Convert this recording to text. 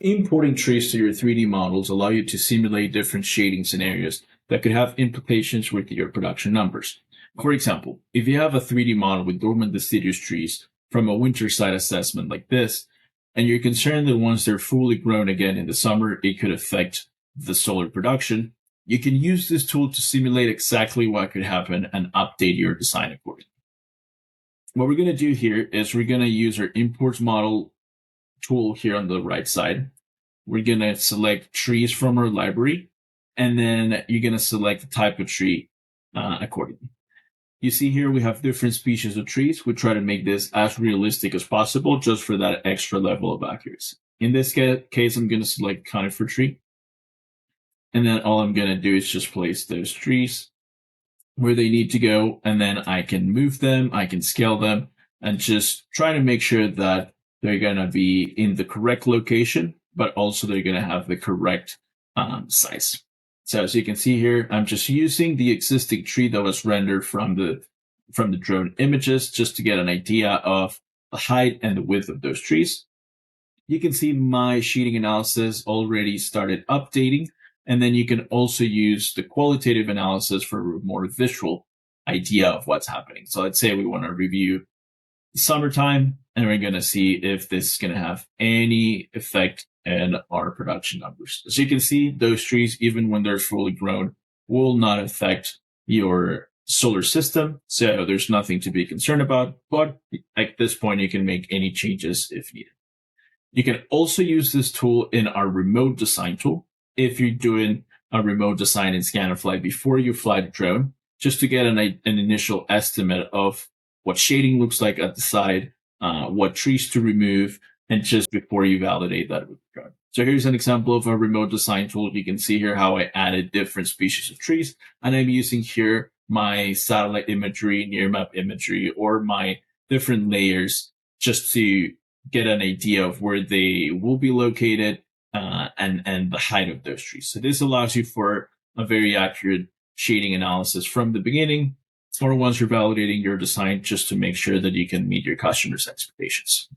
Importing trees to your 3D models allow you to simulate different shading scenarios that could have implications with your production numbers. For example, if you have a 3D model with dormant deciduous trees from a winter site assessment like this, and you're concerned that once they're fully grown again in the summer, it could affect the solar production, you can use this tool to simulate exactly what could happen and update your design accordingly. What we're going to do here is we're going to use our imports model tool here on the right side. We're going to select trees from our library, and then you're going to select the type of tree accordingly. You see here we have different species of trees. We try to make this as realistic as possible just for that extra level of accuracy. In this case, I'm going to select conifer tree. And then all I'm going to do is just place those trees where they need to go. And then I can move them, I can scale them, and just try to make sure that they're going to be in the correct location, but also they're going to have the correct size. So as you can see here, I'm just using the existing tree that was rendered from the drone images just to get an idea of the height and the width of those trees. You can see my sheeting analysis already started updating, and then you can also use the qualitative analysis for a more visual idea of what's happening. So let's say we want to review summertime, and we're going to see if this is going to have any effect in our production numbers. As you can see, those trees, even when they're fully grown, will not affect your solar system. So there's nothing to be concerned about. But at this point, you can make any changes if needed. You can also use this tool in our remote design tool if you're doing a remote design in Scanifly before you fly the drone, just to get an initial estimate of what shading looks like at the side, what trees to remove, and just before you validate that with the drone. So here's an example of a remote design tool. You can see here how I added different species of trees, and I'm using here my satellite imagery, near map imagery, or my different layers just to get an idea of where they will be located and the height of those trees. So this allows you for a very accurate shading analysis from the beginning, or once you're validating your design, just to make sure that you can meet your customers' expectations.